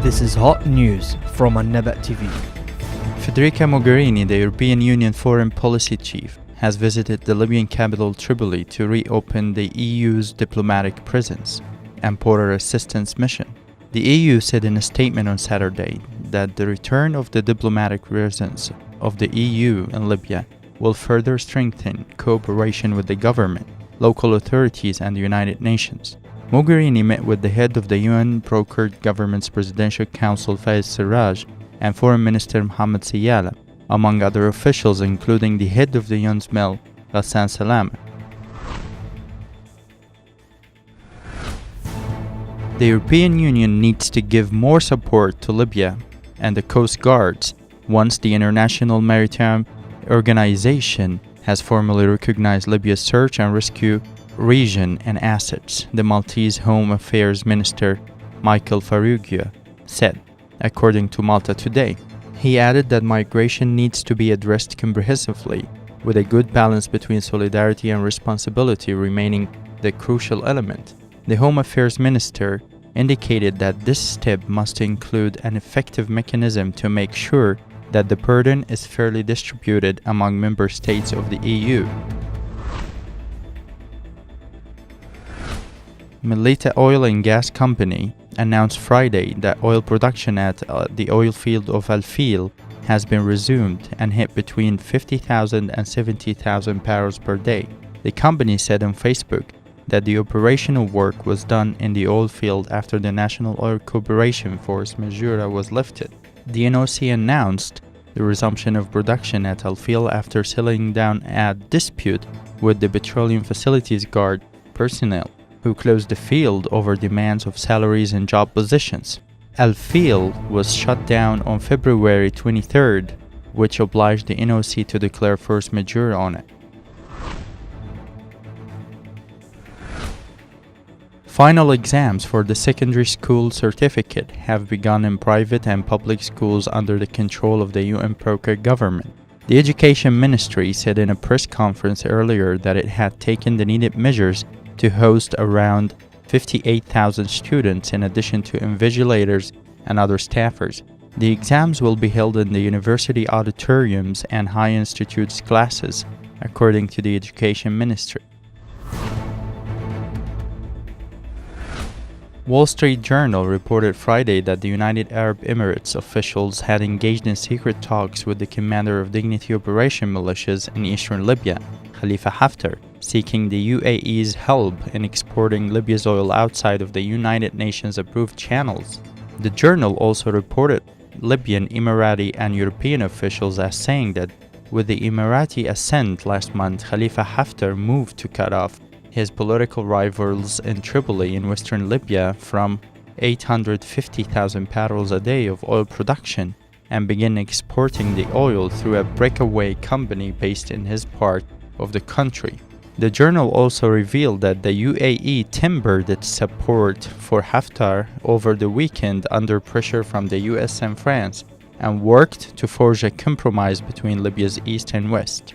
This is hot news from Alnabaa TV. Federica Mogherini, the European Union Foreign Policy Chief, has visited the Libyan capital Tripoli to reopen the EU's diplomatic presence and border assistance mission. The EU said in a statement on Saturday that the return of the diplomatic presence of the EU in Libya will further strengthen cooperation with the government, local authorities, and the United Nations. Mogherini met with the head of the UN-brokered government's Presidential Council Faiz Sarraj and Foreign Minister Mohammed Siyala, among other officials including the head of the UNSMIL, Ghassan Salama. The European Union needs to give more support to Libya and the Coast Guards once the International Maritime Organization has formally recognized Libya's search and rescue region and assets, the Maltese Home Affairs Minister Michael Farrugia said, according to Malta Today. He added that migration needs to be addressed comprehensively, with a good balance between solidarity and responsibility remaining the crucial element. The Home Affairs Minister indicated that this step must include an effective mechanism to make sure that the burden is fairly distributed among member states of the EU. Melita Oil and Gas Company announced Friday that oil production at the oil field of Al Fil has been resumed and hit between 50,000 and 70,000 barrels per day. The company said on Facebook that the operational work was done in the oil field after the National Oil Corporation force majeure was lifted. The NOC announced the resumption of production at Al Fil after settling down a dispute with the Petroleum Facilities Guard personnel, who closed the field over demands of salaries and job positions. Al Fil was shut down on February 23rd, which obliged the NOC to declare force majeure on it. Final exams for the secondary school certificate have begun in private and public schools under the control of the UN-brokered government. The Education Ministry said in a press conference earlier that it had taken the needed measures to host around 58,000 students in addition to invigilators and other staffers. The exams will be held in the university auditoriums and high institutes classes, according to the Education Ministry. Wall Street Journal reported Friday that the United Arab Emirates officials had engaged in secret talks with the commander of Dignity Operation militias in eastern Libya, Khalifa Haftar, seeking the UAE's help in exporting Libya's oil outside of the United Nations approved channels. The journal also reported Libyan, Emirati, and European officials as saying that with the Emirati assent last month, Khalifa Haftar moved to cut off his political rivals in Tripoli in western Libya from 850,000 barrels a day of oil production and begin exporting the oil through a breakaway company based in his part of the country. The journal also revealed that the UAE tempered its support for Haftar over the weekend under pressure from the US and France and worked to forge a compromise between Libya's east and west.